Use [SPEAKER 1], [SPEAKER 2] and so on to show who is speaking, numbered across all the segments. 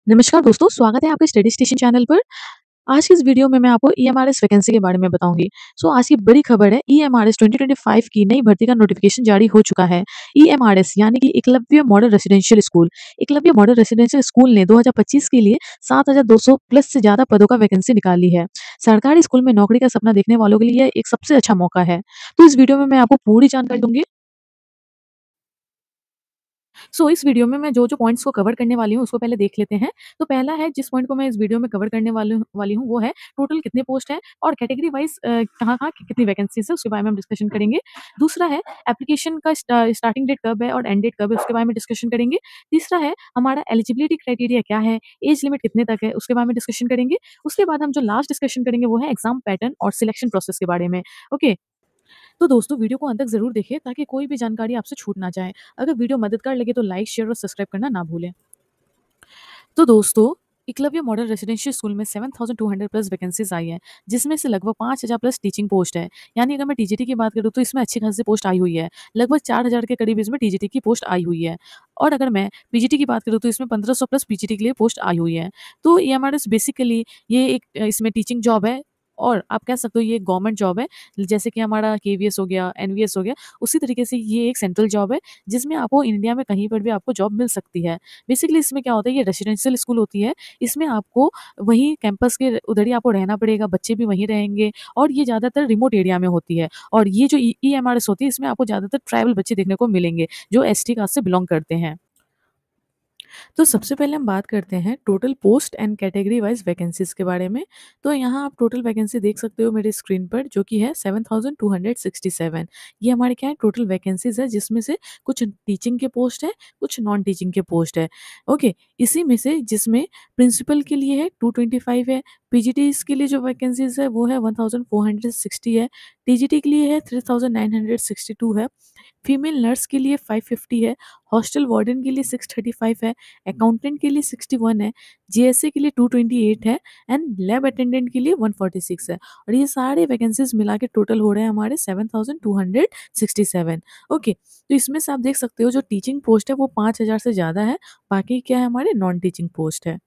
[SPEAKER 1] नमस्कार दोस्तों, स्वागत है आपके स्टडी स्टेशन चैनल पर। आज की इस वीडियो में मैं आपको ईएमआरएस वैकेंसी के बारे में बताऊंगी। आज की बड़ी खबर है, ईएमआरएस 2025 की नई भर्ती का नोटिफिकेशन जारी हो चुका है। ईएमआरएस यानी कि Eklavya model residential school. Eklavya model residential school ने 2025 के लिए 7,200 प्लस से ज्यादा पदों का वैकेंसी निकाली है। सरकारी स्कूल में नौकरी का सपना देखने वालों के लिए यह एक सबसे अच्छा मौका है। तो इस वीडियो में मैं आपको पूरी जानकारी दूंगी। इस वीडियो में मैं जो-जो पॉइंट्स को कवर करने वाली हूँ, उसको पहले देख लेते हैं। तो पहला है, जिस पॉइंट को मैं इस वीडियो में कवर करने वाली हूँ, वो है टोटल कितने पोस्ट हैं और कैटेगरी वाइज़ कहाँ-कहाँ कितनी वैकेंसीज़ है, उसके बारे में हम डिस्कशन करेंगे। दूसरा है एप्लीकेशन का स्टार्टिंग डेट कब है और एंड डेट कब है, उसके बारे में डिस्कशन करेंगे। तीसरा है हमारा एलिजिबिलिटी क्राइटेरिया क्या है, एज लिमिट कितने तक है, उसके बारे में डिस्कशन करेंगे। उसके बाद हम जो लास्ट डिस्कशन करेंगे, वो है एग्ज़ाम पैटर्न और सिलेक्शन प्रोसेस के बारे में। ओके। तो दोस्तों, वीडियो को अंत तक ज़रूर देखें ताकि कोई भी जानकारी आपसे छूट ना जाए। अगर वीडियो मददगार लगे तो लाइक, शेयर और सब्सक्राइब करना ना भूलें। तो दोस्तों, एकलव्य मॉडल रेसिडेंशियल स्कूल में 7,200 प्लस वैकेंसीज आई हैं, जिसमें से लगभग 5,000 प्लस टीचिंग पोस्ट है। यानी अगर मैं टीजीटी की बात करूँ तो इसमें अच्छी खासी पोस्ट आई हुई है। लगभग 4,000 के करीब इसमें टीजीटी की पोस्ट आई हुई है। और अगर मैं पीजीटी की बात करूँ तो इसमें 1,500 प्लस पीजीटी के लिए पोस्ट आई हुई है। तो ईएमआरएस बेसिकली ये एक इसमें टीचिंग जॉब है और आप कह सकते हो ये गवर्नमेंट जॉब है। जैसे कि हमारा केवीएस हो गया, एनवीएस हो गया, उसी तरीके से ये एक सेंट्रल जॉब है, जिसमें आपको इंडिया में कहीं पर भी आपको जॉब मिल सकती है। बेसिकली इसमें क्या होता है, ये रेसिडेंशियल स्कूल होती है। इसमें आपको वहीं कैंपस के उधर ही आपको रहना पड़ेगा, बच्चे भी वहीं रहेंगे और ये ज़्यादातर रिमोट एरिया में होती है। और ये जो ईएमआरएस होती है, इसमें आपको ज़्यादातर ट्राइबल बच्चे देखने को मिलेंगे, जो एसटी कास्ट से बिलॉन्ग करते हैं। तो सबसे पहले हम बात करते हैं total post and category wise vacancies के बारे में। तो यहाँ आप टोटल वैकेंसी देख सकते हो मेरे स्क्रीन पर, जो कि है 7,267। ये हमारे क्या है, टोटल वैकेंसीज है, जिसमें से कुछ टीचिंग के पोस्ट है, कुछ नॉन टीचिंग के पोस्ट है। ओके। इसी में से जिसमें प्रिंसिपल के लिए है 225 है, पीजीटीज के लिए जो वैकेंसीज है वो है 1,460 है, टीजीटी के लिए है 3,962 है, फीमेल नर्स के लिए 550 है, हॉस्टल वार्डन के लिए 635 है, अकाउंटेंट के लिए 61 है, जीएसए के लिए 228 है एंड लैब अटेंडेंट के लिए 146 है। और ये सारे वैकेंसीज मिला के टोटल हो रहे हैं हमारे 7,267। ओके। तो इसमें से आप देख सकते हो जो टीचिंग पोस्ट है वो 5,000 से ज़्यादा है, बाकी क्या है, हमारे नॉन टीचिंग पोस्ट है।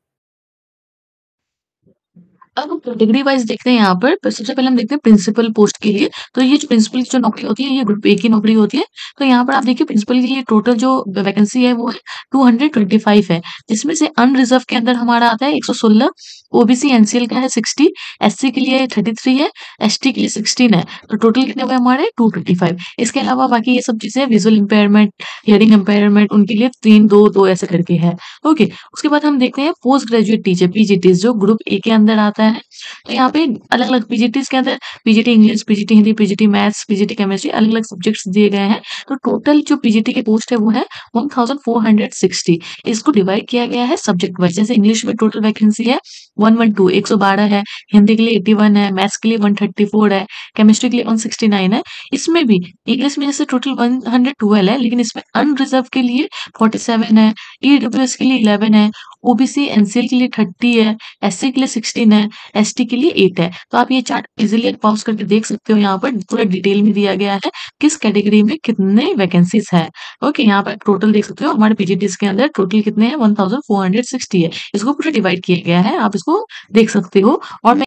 [SPEAKER 2] अब हम कैटेगरी वाइज़ देखते हैं यहाँ पर सबसे पहले हम देखते हैं प्रिंसिपल पोस्ट के लिए। तो ये जो प्रिंसिपल की जो नौकरी होती है, ये ग्रुप ए की नौकरी होती है। तो यहाँ पर आप देखिए प्रिंसिपल के लिए टोटल जो वैकेंसी है वो है 225 है, जिसमें से अनरिज़र्व के अंदर हमारा आता है 116, ओबीसी एनसीएल का है 60, एससी के लिए 33 है, एसटी के लिए 16 है। तो टोटल कितने हुए हमारे 225। इसके अलावा बाकी ये सब चीज़ें विजुअल इम्पेयरमेंट, हियरिंग इम्पेयरमेंट, उनके लिए 3, 2, 2 ऐसे करके है। ओके। उसके बाद हम देखते हैं पोस्ट ग्रेजुएट टीचर पीजीटीज़ जो ग्रुप ए के अंदर आता है। तो यहाँ पे अलग-अलग पीजीटीज़ के अंदर PGT English, PGT Hindi, PGT maths, PGT chemistry अलग-अलग सब्जेक्ट्स दिए गए हैं। तो टोटल जो पीजीटी की पोस्ट है वो है 1460। इसको डिवाइड किया गया है सब्जेक्ट वाइज़। जैसे इंग्लिश में टोटल वैकेंसी है 112 112 है, हिंदी के लिए 81 है, मैथ्स के लिए 134 है, केमिस्ट्री के लिए 169 है। इसमें भी इंग्लिश में जैसे टोटल 112 है, लेकिन इसमें अनरिज़र्व के लिए 47 है, ईडब्ल्यूएस के लिए 11 है, ओबीसी एनसीएल के लिए 30 है, एससी के लिए 16 है, एसटी के लिए 8 है। तो आप ये चार्ट इज़िली पॉज़ करके देख सकते हो, यहाँ पर पूरा डिटेल में दिया गया है, किस कैटेगरी में कितने वैकेंसीज़ हैं। ओके, यहाँ पर टोटल देख सकते हो हमारे पीजीटीज़ के अंदर टोटल कितने हैं 1460 है। इसको पूरा डिवाइड किया गया है, आप इसको देख सकते हो। और मैं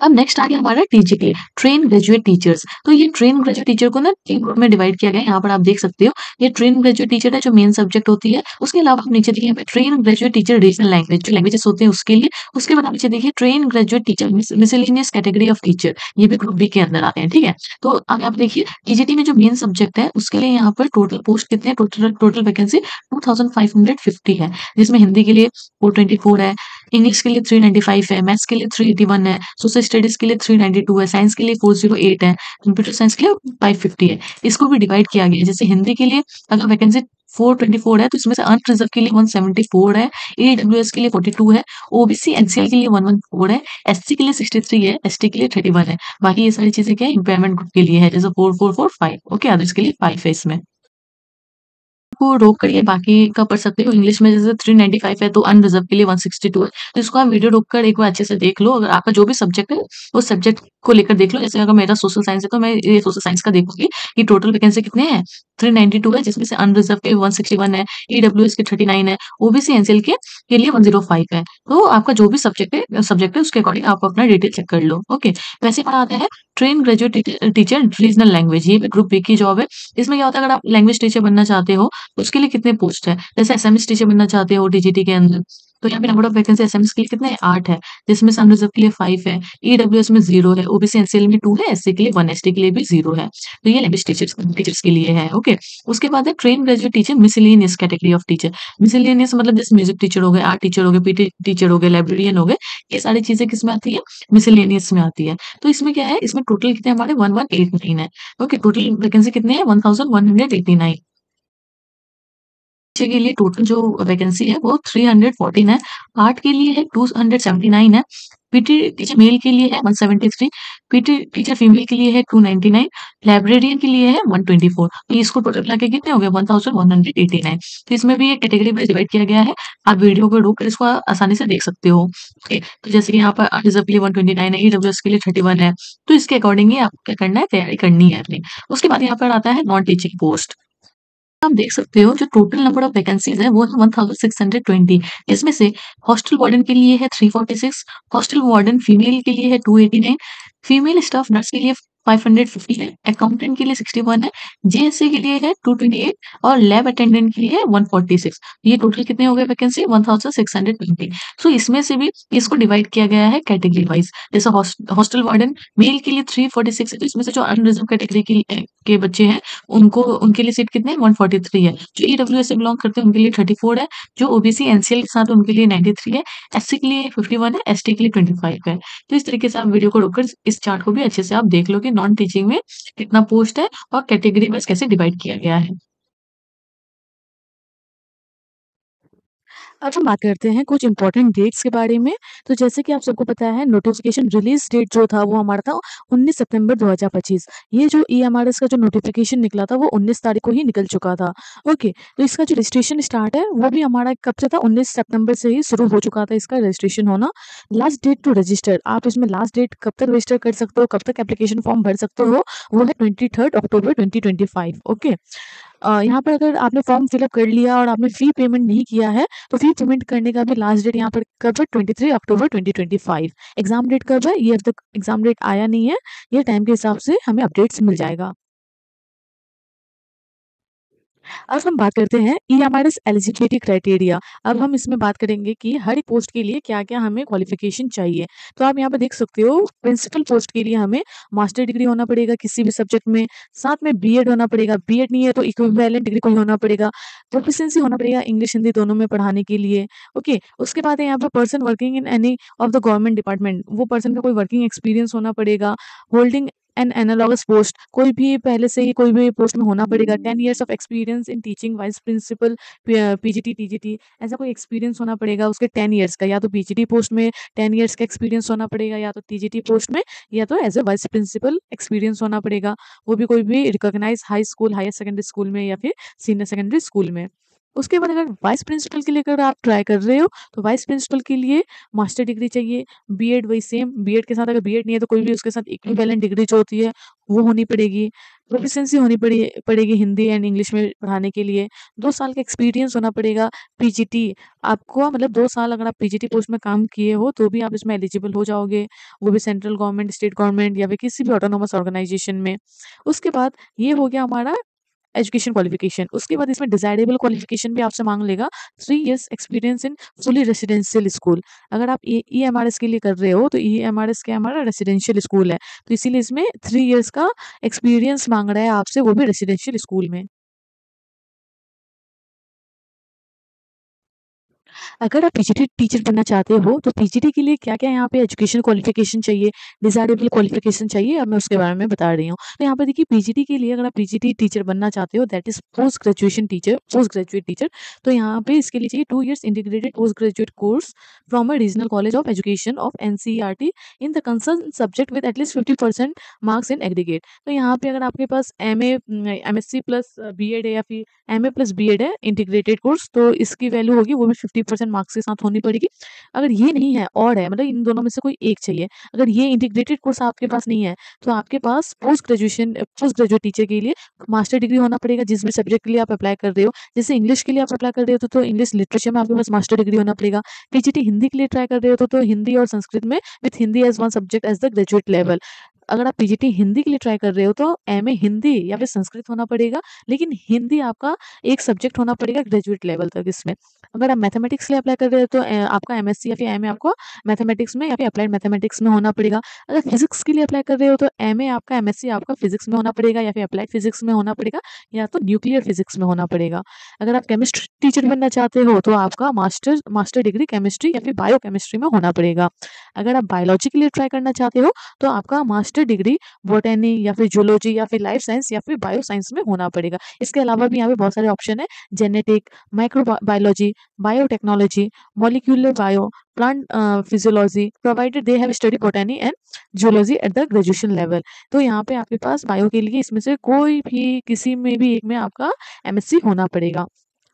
[SPEAKER 2] अब नेक्स्ट आ गया हमारा टीजीटी, ट्रेन ग्रेजुएट टीचर्स। तो ये ट्रेन ग्रेजुएट टीचर को ना 3 ग्रुप में डिवाइड किया गया है, यहाँ पर आप देख सकते हो। ये ट्रेन ग्रेजुएट टीचर है जो मेन सब्जेक्ट होती है। उसके अलावा आप नीचे देखिए यहाँ पे train graduate teacher regional language, जो लैंग्वेजेस होते हैं उसके लिए। उसके बाद आप नीचे देखिए train graduate teacher miscellaneous category of teacher, ये भी ग्रुप बी के अंदर आते हैं, ठीक है? तो अब आप देखिए टीजीटी में जो मेन सब्जेक्ट है उसके लिए यहाँ पर टोटल पोस्ट कितने हैं, टोटल टोटल वैकेंसी 2550 है, जिसमें हिंदी के लिए 424 है, इंग्लिश के लिए 395 है, मैथ्स के लिए 381 है, सोशल स्टडीज के लिए 392 है, साइंस के लिए 408 है, कंप्यूटर साइंस के लिए 550 है। इसको भी डिवाइड किया गया है। जैसे हिंदी के लिए अगर वैकेंसी 424 है तो इसमें से अनरिजर्व के लिए 174 है, ईडब्ल्यूएस के लिए 42 है, ओबीसी एनसीएल के लिए 114 है, एससी के लिए 63 है, एसटी के लिए 31 है। बाकी ये सारी चीजें क्या है, इम्पेयरमेंट ग्रुप के लिए है, जैसे 4445। ओके, अदर्स के लिए 5 है इसमें। आपको रोक कर ये बाकी का पढ़ सकते हो। इंग्लिश में जैसे 395 है तो अनरिजर्व के लिए 162 है। तो इसको आप वीडियो रोक कर एक बार अच्छे से देख लो। अगर आपका जो भी सब्जेक्ट है, उस सब्जेक्ट को लेकर देख लो। जैसे अगर मेरा सोशल साइंस है तो मैं ये सोशल साइंस का देखूँगी कि टोटल वैकेंसी कितने हैं, 392 है, जिसमें से अनरिजर्व के 161 है, ईडब्ल्यूएस के 39 है, ओबीसी एनसीएल के लिए 105 है। तो आपका जो भी सब्जेक्ट है उसके अकॉर्डिंग आप अपना डिटेल चेक कर लो। ओके। वैसे हमारा आता है train graduate teacher regional language, ये ग्रुप बी की जॉब है। इसमें क्या होता है, अगर आप लैंग्वेज टीचर बनना चाहते हो तो उसके लिए कितने पोस्ट है। जैसे एसएमएस टीचर बनना चाहते हो टीजीटी के अंदर, तो यहाँ पे नंबर ऑफ वैकेंसी एसएमएस के लिए कितने हैं, 8 है, जिसमें से अनरिजर्व के लिए 5 है, ईडब्ल्यूएस में 0 है, ओबीसी एनसीएल में 2 है, एससी के लिए 1, एसटी के लिए भी 0 है। तो ये लैंग्वेज टीचर्स के लिए है। ओके। उसके बाद है train graduate teacher miscellaneous category of teacher. Miscellaneous मतलब जैसे म्यूजिक टीचर हो गए, आर्ट टीचर हो गए, पीटी टीचर हो गए, लाइब्रेरियन हो गए, ये सारी चीजें किसमें आती है, मिसलेनियस में आती है। तो इसमें क्या है, इसमें टोटल कितने हमारे 1189 है। ओके। टोटल वैकेंसी कितने हैं, 1189। बच्चे के लिए टोटल जो वैकेंसी है वो 314 है, आर्ट के लिए है 279 है, पीटी टीचर मेल के लिए है 173, पीटी टीचर फीमेल के लिए है 299, लाइब्रेरियन के लिए है 124। तो इसको टोटल मिला के कितने हो गए, 1189। तो इसमें भी ये कैटेगरी वाइज डिवाइड किया गया है। आप वीडियो को रोक कर इसको आसानी से देख सकते हो। ओके। तो जैसे कि यहाँ पर रिजर्व के लिए 129 है, ईडब्ल्यूएस के लिए 31 है। तो इसके अकॉर्डिंग ही आपको क्या करना है, तैयारी करनी है अपनी। उसके बाद यहाँ पर आता है नॉन टीचिंग पोस्ट। आप देख सकते हो जो टोटल नंबर ऑफ वैकेंसीज है वो है 1620। इसमें से हॉस्टल वार्डन के लिए है 346, हॉस्टल वार्डन फीमेल के लिए है 289, फीमेल स्टाफ नर्स के लिए 550 है, अकाउंटेंट के लिए 61 है, जेएससी के लिए है 228 और लैब अटेंडेंट के लिए है 146। ये टोटल कितने हो गए वैकेंसी, 1620। सो इसमें से भी इसको डिवाइड किया गया है कैटेगरी वाइज। जैसे हॉस्टल वार्डन मेल के लिए 346 है, तो इसमें से जो अनरिजर्व कैटेगरी के बच्चे हैं उनको उनके लिए सीट कितने हैं, 143 है। जो ईडब्ल्यूएस से बिलॉन्ग करते हैं उनके लिए 34 है, जो ओबीसी एनसीएल के साथ उनके लिए 93 है, एससी के लिए 51 है, एसटी के लिए 25 है। तो इस तरीके से आप वीडियो को रोककर इस चार्ट को भी अच्छे से आप देख लो कि नॉन टीचिंग में कितना पोस्ट है और कैटेगरी वाइज कैसे डिवाइड किया गया है।
[SPEAKER 1] अब हम बात करते हैं कुछ इम्पोर्टेंट डेट्स के बारे में। तो जैसे कि आप सबको पता है नोटिफिकेशन रिलीज़ डेट जो था वो हमारा था 19 सितंबर 2025। ये जो ईएमआरएस का जो नोटिफिकेशन निकला था वो 19 तारीख को ही निकल चुका था। ओके, तो इसका जो रजिस्ट्रेशन स्टार्ट है वो भी हमारा कब से था, 19 सितंबर से ही शुरू हो चुका था इसका रजिस्ट्रेशन होना। लास्ट डेट टू रजिस्टर, आप इसमें लास्ट डेट कब तक रजिस्टर कर सकते हो, कब तक एप्लीकेशन फॉर्म भर सकते हो, वो है 23 अक्टूबर 2025। ओके। यहाँ पर अगर आपने फॉर्म फिलअप कर लिया और आपने फ़ी पेमेंट नहीं किया है, तो फ़ी पेमेंट करने का भी लास्ट डेट यहाँ पर कब है, 23 अक्टूबर 2025। एग्ज़ाम डेट कब है, ये अभी तक एग्ज़ाम डेट आया नहीं है, ये टाइम के हिसाब से हमें अपडेट्स मिल जाएगा। अब हम बात करते हैं ईएमआरएस एलिजिबिलिटी क्राइटेरिया। अब हम इसमें बात करेंगे कि हर एक पोस्ट के लिए क्या-क्या हमें क्वालिफ़िकेशन चाहिए। तो आप यहाँ पे देख सकते हो प्रिंसिपल पोस्ट के लिए हमें मास्टर डिग्री होना पड़ेगा किसी भी सब्जेक्ट में, साथ में बीएड होना पड़ेगा, बीएड नहीं है तो इक्विवेलेंट डिग्री कोई होना पड़ेगा, प्रोफिशिएंसी होना पड़ेगा इंग्लिश, हिंदी दोनों में पढ़ाने के लिए। ओके, उसके बाद है यहाँ पे person working in any of the government department, वो पर्सन का कोई वर्किंग एक्सपीरियंस होना पड़ेगा, होल्डिंग एन एनालॉगस पोस्ट, कोई भी पहले से ही कोई भी पोस्ट में होना पड़ेगा, 10 years of experience in teaching vice principal, PGT TGT, ऐसा कोई एक्सपीरियंस होना पड़ेगा उसके 10 इयर्स का, या तो पीजीटी पोस्ट में 10 इयर्स का एक्सपीरियंस होना पड़ेगा, या तो टीजीटी पोस्ट में, या तो as a vice principal experience होना पड़ेगा, वो भी कोई भी recognise high school, higher secondary school में या फिर सीनियर सेकेंडरी स्कूल में। उसके बाद अगर वाइस प्रिंसिपल के लिए अगर आप ट्राई कर रहे हो तो वाइस प्रिंसिपल के लिए मास्टर डिग्री चाहिए, बीएड वही सेम, बीएड के साथ अगर बीएड नहीं है तो कोई भी उसके साथ इक्विवेलेंट डिग्री जो होती है वो होनी पड़ेगी, प्रोफिशिएंसी होनी पड़ेगी हिंदी एंड इंग्लिश में पढ़ाने के लिए, 2 साल का एक्सपीरियंस होना पड़ेगा, पीजीटी आपको मतलब 2 साल अगर आप पीजीटी पोस्ट में काम किए हो तो भी आप इसमें एलिजिबल हो जाओगे, वो भी सेंट्रल गवर्नमेंट, स्टेट गवर्नमेंट या फिर किसी भी ऑटोनोमस ऑर्गेनाइजेशन में। उसके बाद ये हो गया हमारा एजुकेशन क्वालिफिकेशन। उसके बाद इसमें डिज़ायरेबल क्वालिफिकेशन भी आपसे माँग लेगा, 3 years experience in fully residential school. अगर आप ईएमआरएस के लिए कर रहे हो तो ईएमआरएस क्या हमारा रेजिडेंशियल स्कूल है, तो इसीलिए इसमें 3 इयर्स का एक्सपीरियंस माँग रहा है आपसे, वो भी रेजिडेंशियल स्कूल में। अगर आप पीजीटी टीचर बनना चाहते हो तो पीजीटी के लिए क्या-क्या यहाँ पे एजुकेशन क्वालिफिकेशन चाहिए, डिज़ायरेबल क्वालिफिकेशन चाहिए, अब मैं उसके बारे में बता रही हूँ। तो यहाँ पर देखिए पीजीटी के लिए अगर आप पीजीटी टीचर बनना चाहते हो that is post graduate teacher, तो यहाँ पे इसके लिए चाहिए 2 years integrated post graduate course from a regional college of education of NCERT in the concern subject with at least 50% marks in aggregate. तो यहाँ पे अगर आपके पास एमए, एमएससी प्लस बीएड है या फिर एमए प्लस बीएड है इंटीग्रेटेड कोर्स, तो इसकी वैल्यू होगी वो भी 50% मार्क्स के साथ होनी पड़ेगी। अगर ये नहीं है और है मतलब इन दोनों में से कोई एक चाहिए। अगर ये इंटीग्रेटेड कोर्स आपके पास नहीं है तो आपके पास पोस्ट ग्रेजुएट टीचर के लिए मास्टर डिग्री होना पड़ेगा जिस भी सब्जेक्ट के लिए आप अप्लाई कर रहे हो। जैसे इंग्लिश के लिए आप अप्लाई कर रहे हो तो इंग्लिश लिटरेचर में आपके पास मास्टर डिग्री होना पड़ेगा। पीजीटी हिंदी के लिए ट्राई कर रहे हो तो हिंदी और संस्कृत में with Hindi as one subject as the graduate level. अगर आप पीजीटी हिंदी के लिए ट्राई कर रहे हो तो एमए हिंदी या फिर संस्कृत होना पड़ेगा, लेकिन हिंदी आपका एक सब्जेक्ट होना पड़ेगा ग्रेजुएट लेवल तक इसमें। अगर आप मैथमेटिक्स के लिए अप्लाई कर रहे हो तो आपका एमएससी या फिर एमए आपको मैथमेटिक्स में या फिर अप्लाइड मैथमेटिक्स में होना पड़ेगा। अगर फिजिक्स के लिए अप्लाई कर रहे हो तो एमए आपका एमएससी आपका फिजिक्स में होना पड़ेगा या फिर अप्लाइड फिजिक्स में होना पड़ेगा या तो न्यूक्लियर फिजिक्स में होना पड़ेगा। अगर आप केमिस्ट्री टीचर बनना चाहते हो तो आपका मास्टर डिग्री केमिस्ट्री या फिर बायोकेमिस्ट्री में होना पड़ेगा। अगर आप बायोलॉजी के लिए ट्राई करना चाहते हो तो आपका मास्टर डिग्री बॉटनी या फिर जूलॉजी या फिर लाइफ साइंस या फिर बायो साइंस में होना पड़ेगा। इसके अलावा भी यहाँ पे बहुत सारे ऑप्शन है, genetic, microbiology, biotechnology, molecular bio, plant physiology, provided they have study botany and zoology at the graduation level. तो यहाँ पे आपके पास बायो के लिए इसमें से कोई भी किसी में भी एक में आपका एमएससी होना पड़ेगा।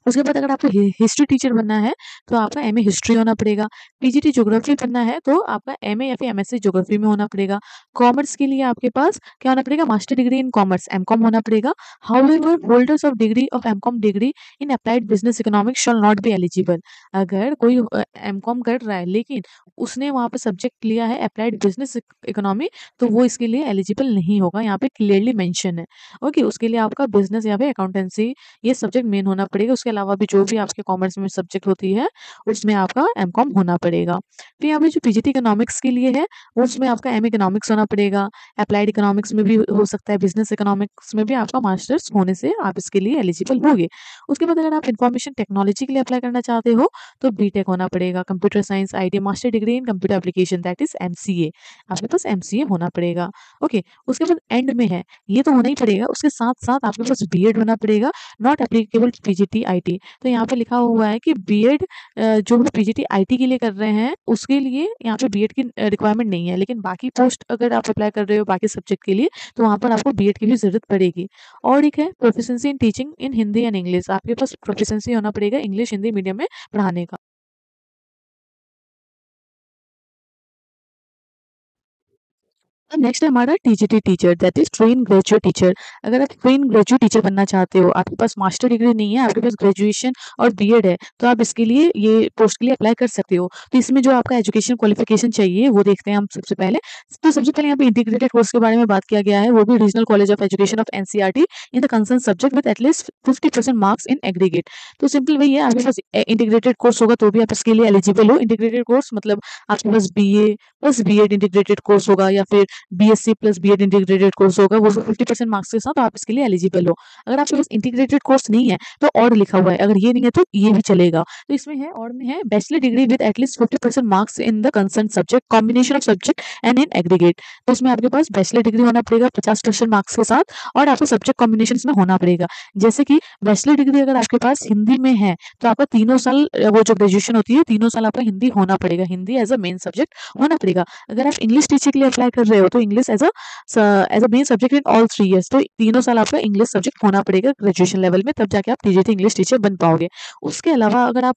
[SPEAKER 1] उसके बाद अगर आपको हिस्ट्री टीचर बनना है तो आपका एमए हिस्ट्री होना पड़ेगा। पीजीटी ज्योग्राफी बनना है तो आपका एमए या फिर एमएससी ज्योग्राफी में होना पड़ेगा। कॉमर्स के लिए आपके पास क्या होना पड़ेगा, master degree in commerce MCom होना पड़ेगा। However holders of degree of MCom degree in applied business economics shall not be eligible. अगर कोई एमकॉम कर रहा है लेकिन उसने वहाँ पे सब्जेक्ट लिया है अप्लाइड बिजनेस इकोनॉमी तो वो इसके लिए एलिजिबल नहीं होगा, यहाँ पे क्लियरली मेंशन है। ओके, उसके लिए आपका बिजनेस या फिर अकाउंटेंसी ये सब्जेक्ट मेन होना पड़ेगा। उसके अलावा भी जो भी आपके कॉमर्स में सब्जेक्ट होती है उसमें आपका एमकॉम होना पड़ेगा। फिर यहाँ पे जो पीजीटी इकोनॉमिक्स के लिए है उसमें आपका एम इकोनॉमिक्स होना पड़ेगा। अप्लाइड इकोनॉमिक्स में भी हो सकता है, बिजनेस इकोनॉमिक्स में भी आपका मास्टर्स होने से आप इसके लिए एलिजिबल होगे। उसके बाद अगर आप इन्फॉर्मेशन टेक्नोलॉजी के लिए अप्लाई करना चाहते हो तो बीटेक होना पड़ेगा, computer science IT, master degree in computer application that is MCA, आपके पास एमसीए होना पड़ेगा। ओके, उसके बाद एंड में है ये तो होना ही पड़ेगा, उसके साथ साथ आपके पास बीएड होना पड़ेगा, not applicable to PGT IT. तो यहाँ पे लिखा हुआ है कि बीएड जो भी पीजीटी आईटी के लिए कर रहे हैं उसके लिए यहाँ पे बीएड की रिक्वायरमेंट नहीं है, लेकिन बाकी पोस्ट अगर आप अप्लाई कर रहे हो बाकी सब्जेक्ट के लिए तो वहाँ पर आपको बीएड की भी जरूरत पड़ेगी। और एक है proficiency in teaching in Hindi and English, आपके पास प्रोफिशिएंसी होना पड़ेगा इंग्लिश हिंदी मीडियम में पढ़ाने का। अब नेक्स्ट है हमारा TGT teacher that is train graduate teacher. अगर आप ट्रेन ग्रेजुएट टीचर बनना चाहते हो, आपके पास मास्टर डिग्री नहीं है, आपके पास ग्रेजुएशन और बीएड है, तो आप इसके लिए ये पोस्ट के लिए अप्लाई कर सकते हो। तो इसमें जो आपका एजुकेशन क्वालिफिकेशन चाहिए वो देखते हैं हम सबसे पहले। तो सबसे पहले यहाँ पे इंटीग्रेटेड कोर्स के बारे में बात किया गया है, वो भी regional college of education of NCERT in the concern subject with at least 50% marks in aggregate. तो सिंपल वही है, आपके पास इंटीग्रेटेड कोर्स होगा तो भी आप इसके लिए एलिजिबल हो। इंटीग्रेटेड कोर्स मतलब आपके पास BA plus BEd integrated course होगा या फिर BSc plus BEd integrated course होगा, वो 50% मार्क्स के साथ आप इसके लिए एलिजिबल हो। अगर आपके पास इंटीग्रेटेड कोर्स नहीं है तो और लिखा हुआ है, अगर ये नहीं है तो ये भी चलेगा। तो इसमें है और में है bachelor degree with at least 50% marks in the concern subject combination of subject and in aggregate. तो उसमें आपके पास बैचलर डिग्री होना पड़ेगा 50% मार्क्स के साथ और आपको सब्जेक्ट कॉम्बिनेशन में होना पड़ेगा। जैसे कि बैचलर डिग्री अगर आपके पास हिंदी में है तो आपका 3 साल वो जो ग्रेजुएशन होती है 3 साल आपका हिंदी होना पड़ेगा, Hindi as a main subject होना पड़ेगा। अगर आप इंग्लिश टीचर के लिए अप्लाई कर रहे हो तो English as a main subject in all 3 years, तो 3 साल आपका इंग्लिश सब्जेक्ट होना पड़ेगा ग्रेजुएशन लेवल में, तब जाके आप टीजीटी इंग्लिश टीचर बन पाओगे। उसके अलावा अगर आप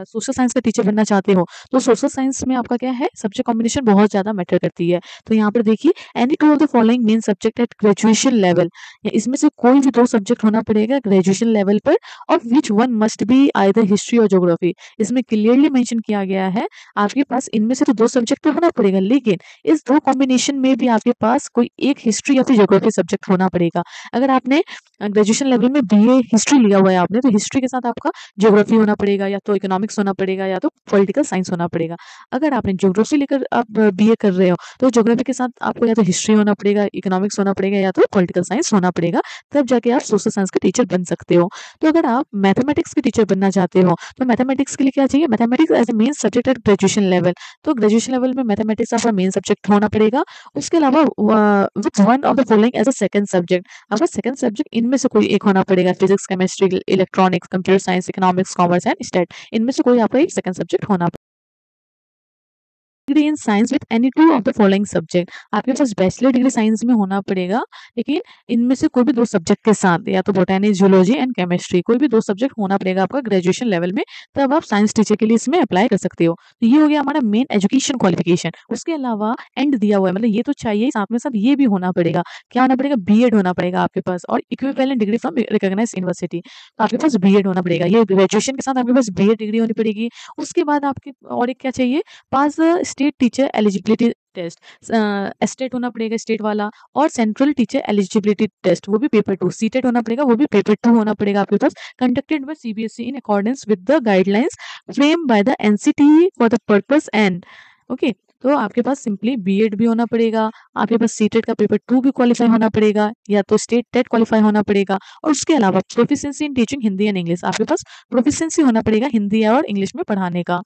[SPEAKER 1] सोशल साइंस का टीचर बनना चाहते हो तो सोशल साइंस में आपका क्या है, सब्जेक्ट कॉम्बिनेशन बहुत ज्यादा मैटर करती है। तो यहाँ पर देखिए any two of the following main subject at graduation level, इसमें से कोई भी 2 सब्जेक्ट होना पड़ेगा ग्रेजुएशन लेवल पर, और which one must be either history और ज्योग्राफी। इसमें क्लियरली मेंशन किया गया है आपके पास इनमें से तो 2 सब्जेक्ट तो होना पड़ेगा, लेकिन इस 2 कॉम्बिनेशन में में भी आपके पास कोई एक हिस्ट्री या फिर ज्योग्राफी सब्जेक्ट होना पड़ेगा। अगर आपने ग्रेजुएशन लेवल में बीए हिस्ट्री लिया हुआ है आपने, तो हिस्ट्री के साथ आपका ज्योग्राफी होना पड़ेगा, या तो इकोनॉमिक्स होना पड़ेगा, या तो पॉलिटिकल साइंस होना पड़ेगा। अगर आपने ज्योग्राफी लेकर आप बीए कर रहे हो, तो ज्योग्राफी के साथ आपको या तो हिस्ट्री होना पड़ेगा, इकोनॉमिक्स होना पड़ेगा, या तो पॉलिटिकल साइंस होना पड़ेगा, तब जाके आप सोशल साइंस के टीचर बन सकते हो। तो अगर आप मैथमेटिक्स के टीचर बनना चाहते हो, तो मैथमेटिक्स के लिए क्या चाहिए, mathematics as a main subject at graduation level. तो ग्रेजुएशन लेवल में मैथमेटिक्स आपका मेन सब्जेक्ट होना पड़ेगा। उसके अलावा with one of the following as a second subject, आपका सेकंड सब्जेक्ट इनमें से कोई एक होना पड़ेगा। Physics, chemistry, electronics, computer science, economics, commerce and stat, इनमें से कोई आपका एक सेकंड सब्जेक्ट होना। Degree in science with any two of the following subject, आपके पास बैचलर डिग्री साइंस में होना पड़ेगा, लेकिन इनमें से कोई भी दो सब्जेक्ट के साथ, या तो बोटैनी, जूलॉजी एंड केमिस्ट्री, कोई भी दो सब्जेक्ट होना पड़ेगा आपका ग्रेजुएशन लेवल में, तब आप साइंस टीचर के लिए इसमें अप्लाई कर सकते हो। तो ये हो गया हमारा मेन एजुकेशन क्वालिफिकेशन। उसके अलावा एंड दिया हुआ है, मतलब ये तो चाहिए, साथ में साथ ये भी होना पड़ेगा। क्या होना पड़ेगा, बीएड होना पड़ेगा आपके पास, और equivalent degree from recognised university. तो आपके पास बीएड होना पड़ेगा, ये ग्रेजुएशन के साथ आपके पास बीएड डिग्री होनी पड़ेगी। उसके बाद आपके और एक क्या चाहिए, pass state teacher eligibility test, state होना पड़ेगा स्टेट वाला, और सेंट्रल टीचर एलिजिबिलिटी टेस्ट, वो भी पेपर 2, सीटेट होना पड़ेगा, वो भी पेपर 2 होना पड़ेगा आपके पास, conducted by CBSE in accordance with the guidelines frame by the NCTE for the purpose and. Okay, तो आपके पास सिंपली बीएड भी होना पड़ेगा, आपके पास सीटेट का पेपर 2 भी क्वालिफाई होना पड़ेगा, या तो स्टेट टेट क्वालिफाई होना पड़ेगा, और उसके अलावा proficiency in teaching Hindi and English, आपके पास प्रोफिशिएंसी होना पड़ेगा हिंदी और इंग्लिश में पढ़ाने का।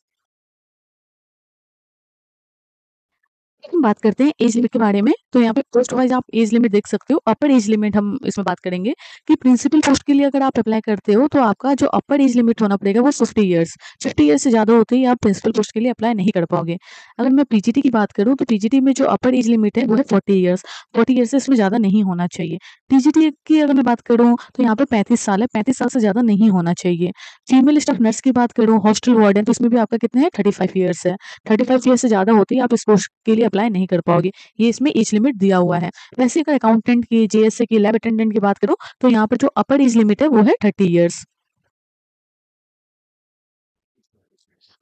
[SPEAKER 1] हम बात करते हैं एज लिमिट के बारे में, तो यहाँ पे पोस्ट वाइज आप एज लिमिट देख सकते हो। अपर एज लिमिट हम इसमें बात करेंगे कि प्रिंसिपल पोस्ट के लिए अगर आप अप्लाई करते हो, तो आपका जो अपर एज लिमिट होना पड़ेगा वो 50 ईयर्स। 50 ईयर्स से ज़्यादा होते ही आप प्रिंसिपल पोस्ट के लिए अप्लाई नहीं कर पाओगे। अगर मैं पीजीटी की बात करूँ, तो पीजीटी में जो अपर एज लिमिट है वो है 40 ईयर्स। 40 ईयर्स से इसमें ज़्यादा नहीं होना चाहिए। टीजीटी की अगर मैं बात करूँ, तो यहाँ पे 35 साल है, 35 साल से ज़्यादा नहीं होना चाहिए। फीमेल स्टाफ नर्स की बात करूँ, हॉस्टल वार्डन, तो इसमें भी आपका कितने हैं, 35 ईयर्स है। 35 ईयर्स से ज़्यादा होते ही आप इस पोस्ट के लिए अप्लाई नहीं कर पाओगे। ये इसमें एज लिमिट दिया हुआ है। वैसे अगर अकाउंटेंट की, जेएसए की, लैब अटेंडेंट की बात करूँ, तो यहाँ पर जो अपर एज लिमिट है वो है 30 ईयर्स।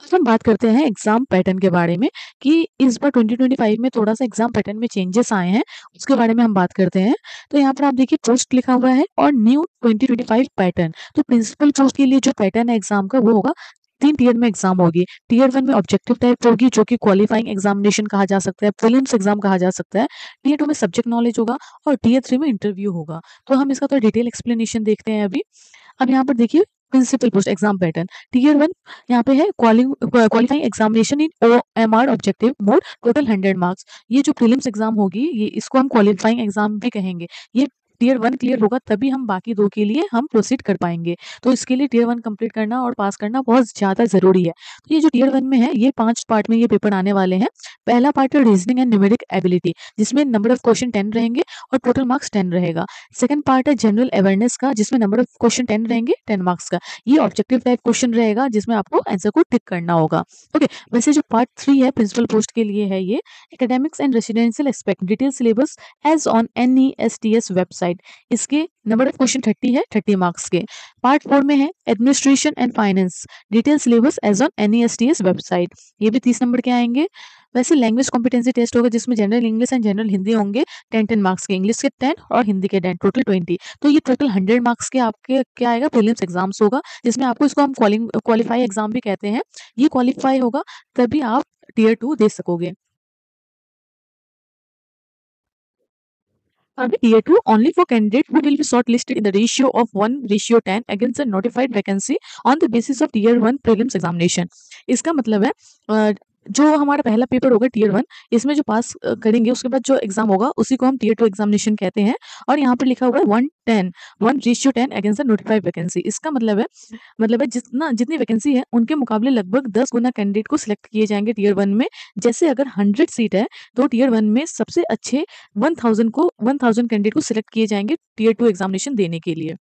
[SPEAKER 1] अब हम बात करते हैं एग्जाम पैटर्न के बारे में कि इस बार 2025 में थोड़ा सा एग्जाम पैटर्न में चेंजेस आए हैं, उसके बारे में हम बात करते हैं। तो यहाँ पर आप देखिए पोस्ट लिखा हुआ है और न्यू 2025 पैटर्न। तो प्रिंसिपल पोस्ट के लिए जो पैटर्न है एग्जाम का वो होगा, 3 टियर में एग्जाम होगी। टियर 1 में ऑब्जेक्टिव टाइप होगी, जो कि क्वालिफाइंग एग्जामिनेशन कहा जा सकता है, प्रीलिम्स एग्जाम कहा जा सकता है। टियर 2 में सब्जेक्ट नॉलेज होगा, और टियर 3 में इंटरव्यू होगा। तो हम इसका थोड़ा डिटेल एक्सप्लेनेशन देखते हैं अभी। अब यहाँ पर देखिए principal post exam pattern. Tier 1 यहाँ पे है qualifying examination in OMR objective mode, total 100 marks. ये जो प्रीलिम्स एग्जाम होगी, ये इसको हम क्वालिफाइंग एग्जाम भी कहेंगे। ये टियर 1 क्लियर होगा तभी हम बाकी 2 के लिए हम प्रोसीड कर पाएंगे। तो इसके लिए टियर 1 कंप्लीट करना और पास करना बहुत ज़्यादा ज़रूरी है। तो ये जो टियर 1 में है, ये 5 पार्ट में ये पेपर आने वाले हैं। पहला पार्ट है रीजनिंग एंड न्यूमेरिक एबिलिटी, जिसमें नंबर ऑफ क्वेश्चन 10 रहेंगे और टोटल मार्क्स 10 रहेगा। सेकंड पार्ट है जनरल अवेयरनेस का, जिसमें नंबर ऑफ क्वेश्चन 10 रहेंगे, 10 मार्क्स का। ये ऑब्जेक्टिव टाइप क्वेश्चन रहेगा, जिसमें आपको आंसर को टिक करना होगा। ओके, वैसे जो पार्ट 3 है प्रिंसिपल पोस्ट के लिए है, ये academics and residential aspect detail syllabus as on NESTS website. इसके नंबर ऑफ क्वेश्चन 30 है, 30 मार्क्स के। पार्ट 4 में है administration and finance detail syllabus as on NESTS website. ये भी 30 नंबर के आएंगे। वैसे लैंग्वेज कॉम्पिटेंसी टेस्ट होगा, जिसमें general English and general Hindi होंगे, 10-10 मार्क्स के, इंग्लिश के 10 और हिंदी के 10, टोटल 20। तो ये टोटल 100 मार्क्स के आपके क्या आएगा, प्रीलिम्स एग्जाम्स होगा, जिसमें आपको, इसको हम क्वालिफाई एग्जाम भी कहते हैं। ये क्वालिफाई होगा तभी आप टियर 2 दे सकोगे। Tier 2 only for candidates who will be shortlisted in the ratio of 1:10 against a notified vacancy on the basis of Tier 1 prelims examination। इसका मतलब है जो हमारा पहला पेपर होगा टियर 1, इसमें जो पास करेंगे, उसके बाद जो एग्जाम होगा उसी को हम टियर 2 एग्जामिनेशन कहते हैं। और यहाँ पर लिखा हुआ है 1:10 अगेंस्ट द नोटिफाइड वैकेंसी। इसका मतलब है जितनी वैकेंसी है उनके मुकाबले लगभग 10 गुना कैंडिडेट को सिलेक्ट किए जाएंगे टियर 1 में। जैसे अगर 100 सीट है, तो टियर 1 में सबसे अच्छे 1000 कैंडिडेट को सिलेक्ट किए जाएंगे टियर 2 एग्जामिनेशन देने के लिए।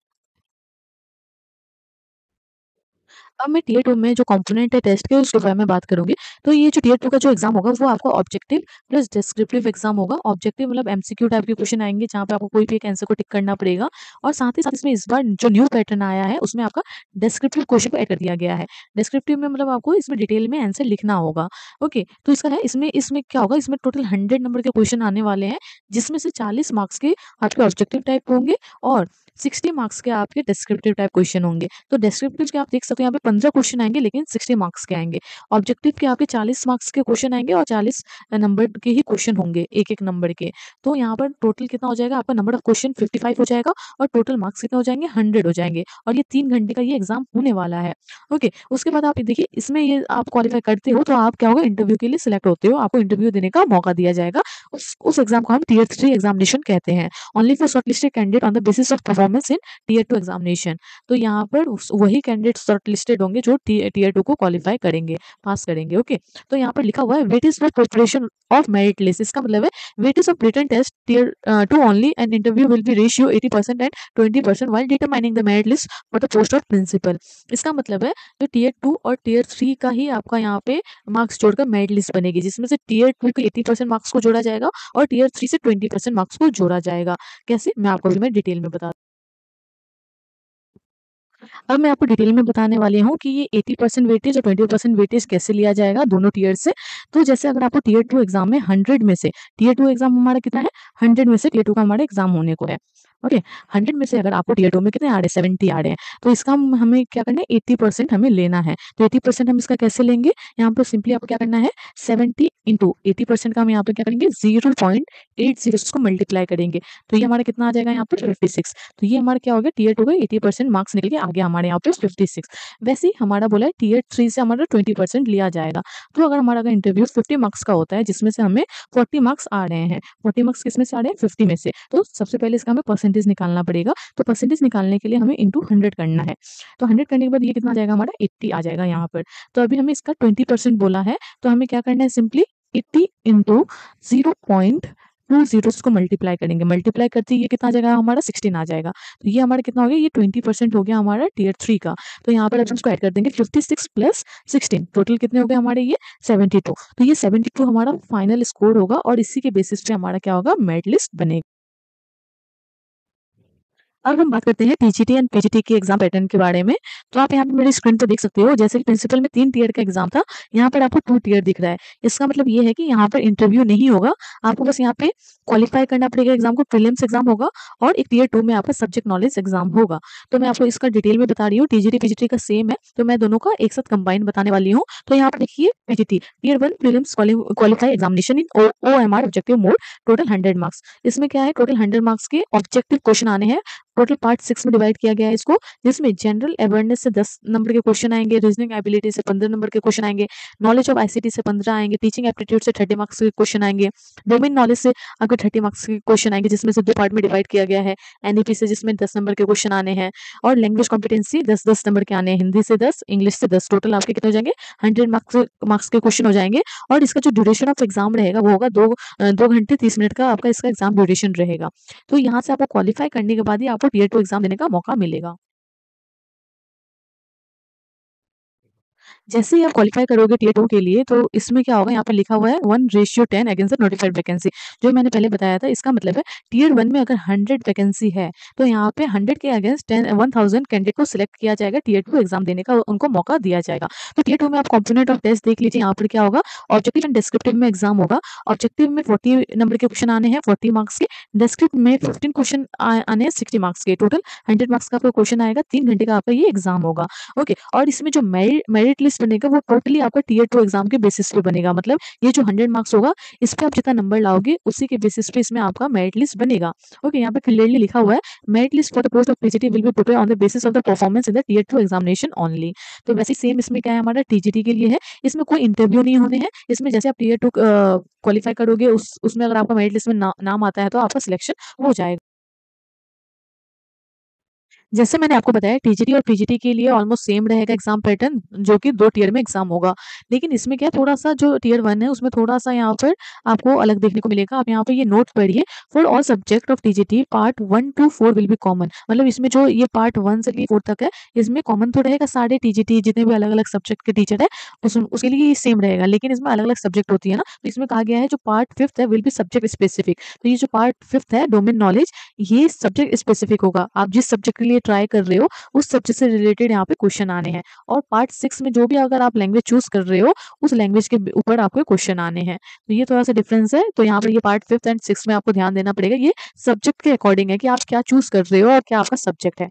[SPEAKER 1] अब मैं टियर 2 में जो कंपोनेंट है टेस्ट के उसके बारे में बात करूँगी। तो ये जो टियर 2 का जो एग्ज़ाम होगा वो आपका ऑब्जेक्टिव प्लस डिस्क्रिप्टिव एग्ज़ाम होगा। ऑब्जेक्टिव मतलब एमसीक्यू टाइप के क्वेश्चन आएँगे जहाँ पे आपको कोई भी एक आंसर को टिक करना पड़ेगा और साथ ही साथ इसमें इस बार जो न्यू पैटर्न आया है उसमें आपका डिस्क्रिप्टिव क्वेश्चन को ऐड कर दिया गया है। डिस्क्रिप्टिव में मतलब आपको इसमें डिटेल में आंसर लिखना होगा। ओके, तो इसका है इसमें इसमें क्या होगा, इसमें टोटल 100 नंबर के क्वेश्चन आने वाले हैं जिसमें से 40 मार्क्स के आपके ऑब्जेक्टिव टाइप होंगे और 60 मार्क्स के आपके डिस्क्रिप्टिव टाइप क्वेश्चन होंगे। तो डिस्क्रिप्टिव के आप देख सकते हो यहाँ पे 15 क्वेश्चन आएँगे लेकिन 60 मार्क्स के आएँगे। ऑब्जेक्टिव के आपके 40 मार्क्स के क्वेश्चन आएँगे और 40 नंबर के ही क्वेश्चन होंगे, एक-एक नंबर के। तो यहाँ पर टोटल कितना हो जाएगा, आपका नंबर ऑफ क्वेश्चन 55 हो जाएगा और टोटल मार्क्स कितने हो जाएँगे, 100 हो जाएँगे और ये 3 घंटे का ये एग्ज़ाम होने वाला है। ओके, उसके बाद आप ये देखिए इसमें ये आप क्वालीफाई करते हो तो आप क्या होगा, इंटरव्यू के लिए सिलेक्ट होते हो, आपको इंटरव्यू देने का मौका दिया जाएगा। उस एग्ज़ाम को हम टियर 3 एग्ज़ामिनेशन कहते हैं। Only for shortlisted candidate on the basis of performance in tier 2 examination. तो यहाँ पर वही कैंडिडेट शॉर्टलिस्टेड होंगे जो टियर 2 को क्वालीफाई करेंगे, पास करेंगे। ओके, तो यहाँ पर लिखा हुआ है weightage for preparation of merit list. इसका मतलब है weightage of written test tier 2 only and interview will be ratio 80% and 20% while determining the merit list for the post of principal. इसका मतलब है जो टियर 2 और टियर 3 का ही आपका यहाँ पे मार्क्स जोड़कर मेरिट लिस्ट बनेगी जिसमें से टियर 2 के 80% मार्क्स को जोड़ा जाएगा और टियर 3 से 20% मार्क्स को जोड़ा जाएगा। कैसे, मैं आपको अभी मैं डिटेल में बता अब मैं आपको डिटेल में बताने वाली हूँ कि ये 80% वेटेज और 20% वेटेज कैसे लिया जाएगा दोनों टियर से। तो जैसे अगर आपको टियर 2 एग्ज़ाम में 100 में से टियर 2 एग्ज़ाम हमारा कितना है, 100 में से टियर 2 का हमारा एग्ज़ाम होने को है। ओके, 100 में से अगर आपको टियर 2 में कितने आ रहे हैं, 70 आ रहे हैं, तो इसका हमें क्या करना है, 80% हमें लेना है। तो 80% हम इसका कैसे लेंगे, यहाँ पर सिंपली आपको क्या करना है, 70 इंटू 80% का हम यहाँ पे क्या करेंगे, 0.80 इसको मल्टीप्लाई करेंगे। तो ये हमारा कितना आ जाएगा यहाँ पर 56। तो ये हमारा क्या हो गया, टियर 2 का 80% मार्क्स निकल के आ गया हमारे यहाँ पे 56। वैसे ही हमारा बोला है टियर 3 से हमारा 20% लिया जाएगा। तो अगर इंटरव्यू 50 मार्क्स का होता है जिसमें से हमें 40 मार्क्स आ रहे हैं, 40 मार्क्स किसमें से आ रहे हैं, 50 में से। तो सबसे पहले इसका हमें परसेंटेज निकालना पड़ेगा। तो परसेंटेज निकालने के लिए हमें इंटू 100 करना है। तो 100 करने के बाद ये कितना आ जाएगा हमारा, 80 आ जाएगा यहाँ पर। तो अभी हमें इसका 20% बोला है तो हमें क्या करना है, सिंपली 80 इंटू 0.20 इसको मल्टीप्लाई करेंगे। मल्टीप्लाई करते ही ये कितना आ जाएगा हमारा, 16 आ जाएगा। तो ये हमारा कितना हो गया, ये 20% हो गया हमारा टियर 3 का। तो यहाँ पर अब इसको ऐड कर देंगे 56 प्लस 16, टोटल कितने हो गए हमारे ये 72। तो ये 72 हमारा फाइनल स्कोर होगा और इसी के बेसिस पे हमारा क्या होगा, मेरिट लिस्ट बनेगा। अब हम बात करते हैं टीजीटी एंड पीजीटी के एग्जाम पैटर्न के बारे में। तो आप यहाँ पे मेरी स्क्रीन पे देख सकते हो, जैसे कि प्रिंसिपल में 3 टियर का एग्जाम था, यहाँ पर आपको 2 टियर दिख रहा है। इसका मतलब ये है कि यहाँ पर इंटरव्यू नहीं होगा, आपको बस यहाँ पे क्वालिफाई करना पड़ेगा एग्जाम को, प्रीलिम्स एग्जाम होगा और एक टियर 2 में आपका सब्जेक्ट नॉलेज एग्जाम होगा। तो मैं आपको इसका डिटेल में बता रही हूँ, टीजीटी पीजीटी का सेम है, तो मैं दोनों का एक साथ कंबाइन बताने वाली हूँ। तो यहाँ पर देखिए PGT tier 1 prelims qualify examination in OMR objective mode, total 100 marks. इसमें क्या है, टोटल 100 मार्क्स के ऑब्जेक्टिव क्वेश्चन आने हैं। टोटल पार्ट 6 में डिवाइड किया गया है इसको, जिसमें जनरल अवेयरनेस से 10 नंबर के क्वेश्चन आएंगे, रीजनिंग एबिलिटी से 15 नंबर के क्वेश्चन आएंगे, नॉलेज ऑफ आईसीटी से 15 आएंगे, टीचिंग एप्टीट्यूड से 30 मार्क्स के क्वेश्चन आएंगे, डोमेन नॉलेज से आपके 30 मार्क्स के क्वेश्चन आएंगे, जिसमें से 2 पार्ट में डिवाइड किया गया है। एनईपी से जिसमें 10 नंबर के क्वेश्चन आने हैं और लैंग्वेज कॉम्पिटेंसी 10-10 नंबर के आने हैं, हिंदी से 10, इंग्लिश से 10, टोटल आपके कितने हो जाएंगे, 100 मार्क्स के क्वेश्चन हो जाएंगे। और इसका जो ड्यूरेशन ऑफ एग्जाम रहेगा वो होगा 2 घंटे 30 मिनट का आपका इसका एग्जाम ड्यूरेशन रहेगा। तो यहाँ से आपको क्वालिफाई करने के बाद ही आपको टियर 2 एग्जाम देने का मौका मिलेगा। जैसे ही आप क्वालिफाई करोगे टियर 2 के लिए, तो इसमें क्या होगा, यहाँ पे लिखा हुआ है 1:10 अगेंस्ट द नोटिफाइड वैकेंसी, जो मैंने पहले बताया था। इसका मतलब है टियर 1 में अगर 100 वैकेंसी है तो यहाँ पे 100 के अगेंस्ट 1000 कैंडिडेट को सिलेक्ट किया जाएगा, टियर 2 एग्जाम देने का उनको मौका दिया जाएगा। तो टियर 2 में आप कंपोनेंट ऑफ टेस्ट देख लीजिए, यहाँ पर क्या होगा, ऑब्जेक्टिव एंड डिस्क्रिप्टिव में एग्जाम होगा। ऑब्जेक्टिव में 40 नंबर के क्वेश्चन आने हैं, 40 मार्क्स के। डिस्क्रिप्टिव में 15 क्वेश्चन आने हैं, 60 मार्क्स के। टोटल 100 मार्क्स का आपका क्वेश्चन आएगा, 3 घंटे का आपका ये एग्जाम होगा। ओके, और इसमें जो मेरिट लिस्ट बनेगा वो टोटली आपका टियर 2 एग्जाम के बेसिस पे बनेगा। मतलब ये जो 100 मार्क्स होगा, इस पे आप जितना नंबर लाओगे उसी के बेसिस पे इसमें आपका मेरिट लिस्ट बनेगा। ओके, यहाँ पे क्लियरली लिखा हुआ है, merit list for the post of PGT will be prepared on the basis of the performance in the tier 2 examination only. तो वैसे सेम इसमें क्या है, हमारा टीजीटी के लिए है, इसमें कोई इंटरव्यू नहीं होने हैं। इसमें जैसे आप टियर 2 क्वालिफाई करोगे, उसमें अगर आपका मेरिट लिस्ट में नाम आता है तो आपका सिलेक्शन हो जाएगा। जैसे मैंने आपको बताया टीजीटी और पीजीटी के लिए ऑलमोस्ट सेम रहेगा एग्जाम पैटर्न, जो कि 2 टियर में एग्जाम होगा। लेकिन इसमें क्या है, थोड़ा-सा जो टियर 1 है उसमें थोड़ा-सा यहाँ पर आपको अलग देखने को मिलेगा। आप यहाँ पे ये नोट पढ़िए, for all subject of TGT part 1 to 4 will be common. मतलब इसमें जो ये पार्ट 1 से लेके 4 तक है, इसमें कॉमन तो रहेगा सारे टीजीटी जितने भी अलग-अलग सब्जेक्ट के टीचर है, उसके लिए ये सेम रहेगा। लेकिन इसमें अलग-अलग सब्जेक्ट होती है ना, तो इसमें कहा गया है जो पार्ट 5th है विल बी सब्जेक्ट स्पेसिफिक। तो ये जो पार्ट 5th है डोमेन नॉलेज, ये सब्जेक्ट स्पेसिफिक होगा। आप जिस सब्जेक्ट के लिए ट्राई कर रहे हो उस सब्जेक्ट से रिलेटेड यहाँ पे क्वेश्चन आने हैं। और पार्ट 6 में जो भी अगर आप लैंग्वेज चूज कर रहे हो उस लैंग्वेज के ऊपर आपको क्वेश्चन आने हैं। तो ये थोड़ा सा डिफरेंस है। तो यहाँ पर ये पार्ट 5th एंड 6 में आपको ध्यान देना पड़ेगा। ये सब्जेक्ट के अकॉर्डिंग है कि आप क्या चूज कर रहे हो और क्या आपका सब्जेक्ट है।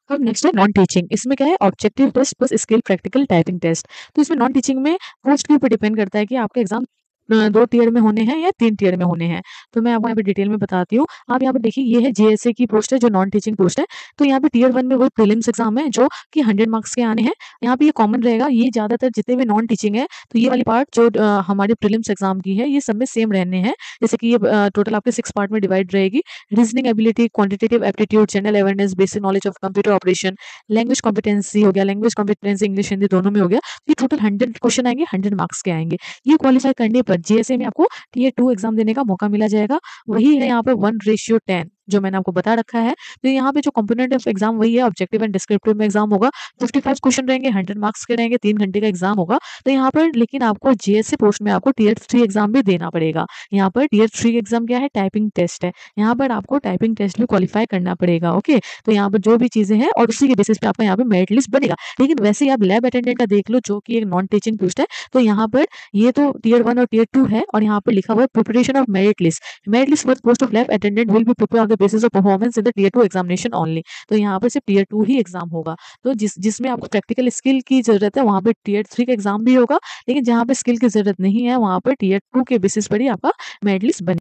[SPEAKER 1] अब नेक्स्ट है नॉन टीचिंग। इसमें क्या है, objective test plus skill practical typing test. तो इसमें नॉन टीचिंग में पोस्ट के ऊपर डिपेंड करता है कि आपके एग्जाम 2 टियर में होने हैं या 3 टियर में होने हैं। तो मैं आपको यहाँ पे डिटेल में बताती हूँ। आप यहाँ पे देखिए, ये है जेएसए की पोस्ट है जो नॉन टीचिंग पोस्ट है। तो यहाँ पे टियर 1 में वो प्रीलिम्स एग्जाम है जो कि 100 मार्क्स के आने हैं। यहाँ पे ये कॉमन रहेगा। ये ज्यादातर जितने भी नॉन टीचिंग है, तो ये वाली पार्ट जो हमारे प्रीलिम्स एग्जाम की है, ये सब में सेम रहने हैं। जैसे कि ये टोटल आपके 6 पार्ट में डिवाइड रहेगी। Reasoning ability, quantitative aptitude, general awareness, basic knowledge of computer operation, language competency हो गया, लैंग्वेज कॉम्पिटेंसी इंग्लिश हिंदी दोनों में हो गया। ये टोटल 100 क्वेश्चन आएंगे, 100 मार्क्स के आएंगे। ये क्वालिफाई करने पर जेएसए में आपको टियर 2 एग्जाम देने का मौका मिला जाएगा। वही है यहाँ पे 1:10 जो मैंने आपको बता रखा है। तो यहाँ पे जो कंपोनेंट ऑफ एग्जाम वही है, ऑब्जेक्टिव एंड डिस्क्रिप्टिव में एग्जाम होगा। 55 क्वेश्चन रहेंगे, 100 मार्क्स के रहेंगे, 3 घंटे का एग्जाम होगा। तो यहाँ पर लेकिन आपको जेएसए पोस्ट में आपको टियर 3 एग्जाम भी देना पड़ेगा। यहाँ पर टियर 3 एग्जाम क्या है, टाइपिंग टेस्ट है। यहाँ पर आपको टाइपिंग टेस्ट भी क्वालिफाई करना पड़ेगा। ओके, तो यहाँ पर जो भी चीजें हैं और उसी के बेसिस पे आपका यहाँ पे मेरिट लिस्ट बनेगा। लेकिन वैसे ही आप लैब अटेंडेंट का देख लो, जो कि एक नॉन टीचिंग पोस्ट है। तो यहाँ पर ये तो टियर 1 और टियर 2 है, और यहाँ पर लिखा हुआ है preparation of merit list. Merit list for post of lab attendant will be prepare on the basis of performance in the tier 2 examination only. तो यहाँ पर सिर्फ टियर 2 ही एग्जाम होगा। तो जिसमें आपको प्रैक्टिकल स्किल की जरूरत है वहाँ पे टियर 3 का एग्जाम भी होगा। लेकिन जहाँ पे स्किल की जरूरत नहीं है वहाँ पर टियर 2 के बेसिस पर ही आपका मेरिट लिस्ट बने।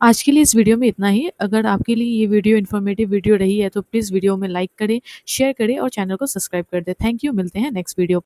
[SPEAKER 1] आज के लिए इस वीडियो में इतना ही। अगर आपके लिए ये वीडियो इन्फॉर्मेटिव वीडियो रही है तो प्लीज़ वीडियो में लाइक करें, शेयर करें और चैनल को सब्सक्राइब कर दें। थैंक यू, मिलते हैं नेक्स्ट वीडियो।